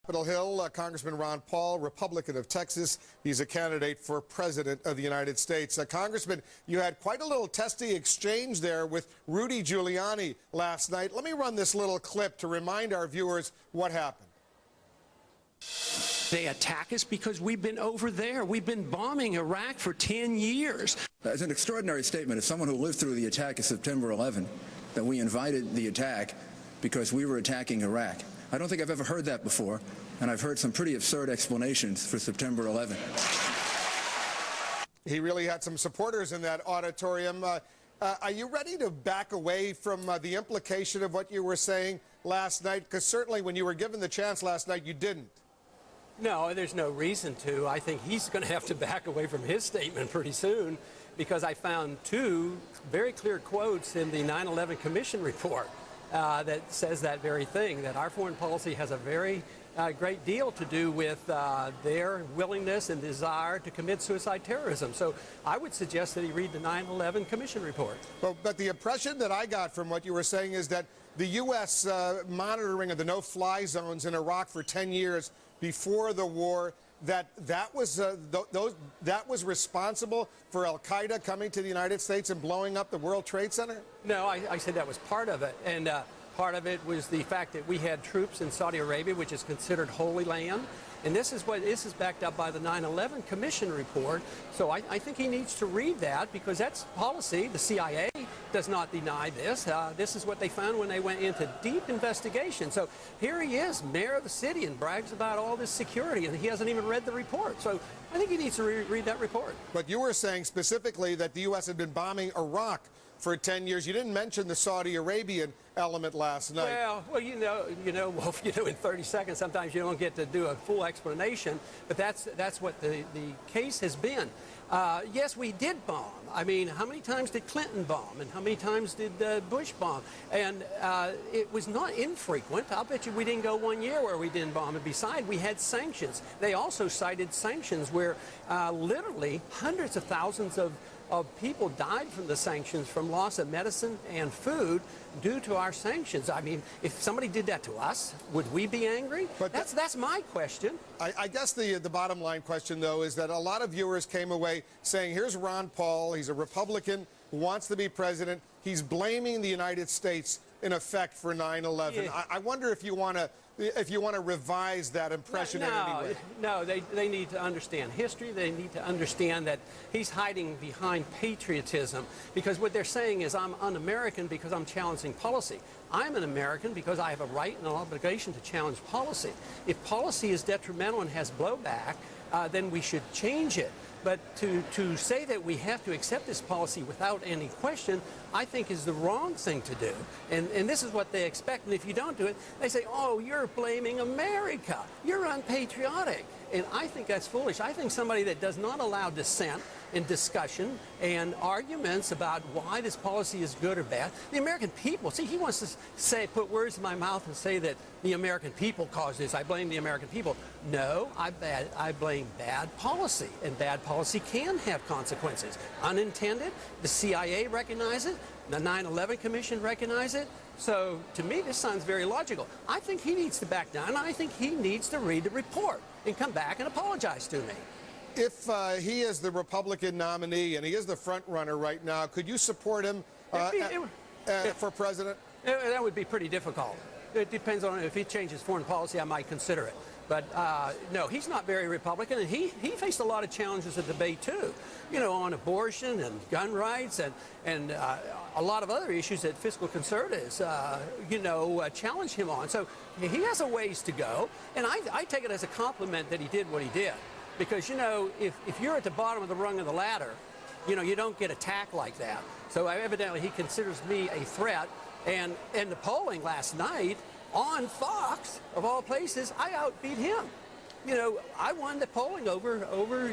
Capitol Hill, Congressman Ron Paul, Republican of Texas. He's a candidate for President of the United States. Congressman, you had quite a little testy exchange there with Rudy Giuliani last night. Let me run this little clip to remind our viewers what happened. They attack us because we've been over there. We've been bombing Iraq for 10 years. It's an extraordinary statement. As someone who lived through the attack of September 11, that we invited the attack because we were attacking Iraq. I don't think I've ever heard that before, and I've heard some pretty absurd explanations for September 11. He really had some supporters in that auditorium. Are you ready to back away from the implication of what you were saying last night? Because certainly when you were given the chance last night, you didn't. No, there's no reason to. I think he's going to have to back away from his statement pretty soon, because I found two very clear quotes in the 9/11 Commission report that says that very thing, that our foreign policy has a very great deal to do with their willingness and desire to commit suicide terrorism. So I would suggest that he read the 9/11 Commission report. Well, but the impression that I got from what you were saying is that the U.S. Monitoring of the no-fly zones in Iraq for 10 years before the war, that was responsible for Al-Qaeda coming to the United States and blowing up the World Trade Center? No, I said that was part of it. And part of it was the fact that we had troops in Saudi Arabia, which is considered Holy Land. And this is backed up by the 9/11 Commission report. So I think he needs to read that, because that's policy. The CIA does not deny this. This is what they found when they went into deep investigation. So here he is, mayor of the city, and brags about all this security, and he hasn't even read the report. So I think he needs to read that report. But you were saying specifically that the U.S. had been bombing Iraq for 10 years. You didn't mention the Saudi Arabian element last night. Well, in 30 seconds, sometimes you don't get to do a full explanation, but that's what the case has been. Yes, we did bomb. I mean, how many times did Clinton bomb, and how many times did Bush bomb? And it was not infrequent. I'll bet you we didn't go 1 year where we didn't bomb. And besides, we had sanctions. They also cited sanctions where literally hundreds of thousands of people died from the sanctions, from loss of medicine and food due to our sanctions. I mean, if somebody did that to us, would we be angry? But that's my question. I guess the bottom line question, though, is that a lot of viewers came away saying, here's Ron Paul, he's a Republican, who wants to be president. He's blaming the United States, in effect, for 9/11. Yeah. I wonder if you want to revise that impression in any way. No, they need to understand history. They need to understand that he's hiding behind patriotism, because what they're saying is I'm un-American because I'm challenging policy. I'm an American because I have a right and an obligation to challenge policy. If policy is detrimental and has blowback, then we should change it. But to say that we have to accept this policy without any question, I think is the wrong thing to do. And this is what they expect. And if you don't do it, they say, oh, you're blaming America. You're unpatriotic. And I think that's foolish. I think somebody that does not allow dissent and discussion and arguments about why this policy is good or bad. The American people, see, he wants to put words in my mouth and say that the American people caused this. I blame the American people. No, I blame bad policy, and bad policy can have consequences. Unintended, the CIA recognizes it, the 9/11 Commission recognizes it. So to me, this sounds very logical. I think he needs to back down, and I think he needs to read the report and come back and apologize to me. If he is the Republican nominee and he is the front runner right now, could you support him for president? That would be pretty difficult. It depends on if he changes foreign policy, I might consider it. But no, he's not very Republican, and he faced a lot of challenges at debate too, on abortion and gun rights and a lot of other issues that fiscal conservatives challenge him on. So he has a ways to go, and I take it as a compliment that he did what he did. Because, if you're at the bottom of the rung of the ladder, you don't get attacked like that. So evidently he considers me a threat. And in the polling last night on Fox, of all places, I outbeat him. I won the polling over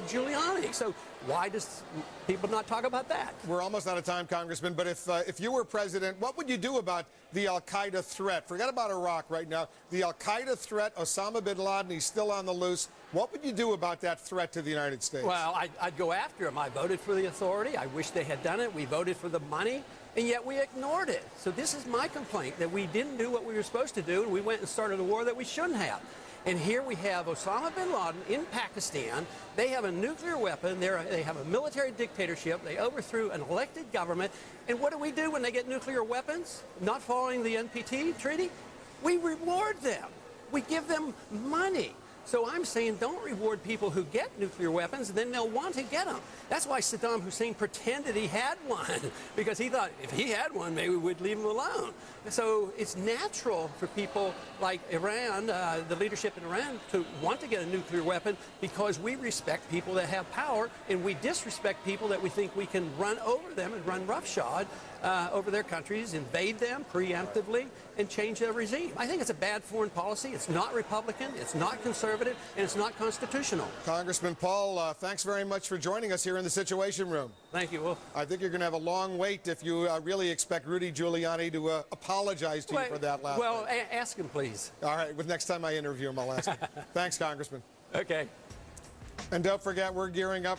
Giuliani. So why does people not talk about that? We're almost out of time, Congressman, but if you were president, what would you do about the Al-Qaeda threat? Forget about Iraq right now. The Al-Qaeda threat, Osama bin Laden, he's still on the loose. What would you do about that threat to the United States? Well, I'd go after him. I voted for the authority. I wish they had done it. We voted for the money, and yet we ignored it. So this is my complaint, that we didn't do what we were supposed to do, and we went and started a war that we shouldn't have. And here we have Osama bin Laden in Pakistan. They have a nuclear weapon. They have a military dictatorship. They overthrew an elected government. And what do we do when they get nuclear weapons? Not following the NPT treaty? We reward them. We give them money. So I'm saying don't reward people who get nuclear weapons, and then they'll want to get them. That's why Saddam Hussein pretended he had one, because he thought if he had one, maybe we'd leave him alone. So it's natural for people like Iran, the leadership in Iran, to want to get a nuclear weapon because we respect people that have power, and we disrespect people that we think we can run over them and run roughshod over their countries, invade them preemptively, and change their regime. I think it's a bad foreign policy. It's not Republican, it's not conservative, and it's not constitutional. Congressman Paul, thanks very much for joining us here in the Situation Room. Thank you, Wolf. I think you're going to have a long wait if you really expect Rudy Giuliani to apologize to you for that last Well, ask him, please. All right, with next time I interview him, I'll ask him. Thanks, Congressman. Okay. And don't forget, we're gearing up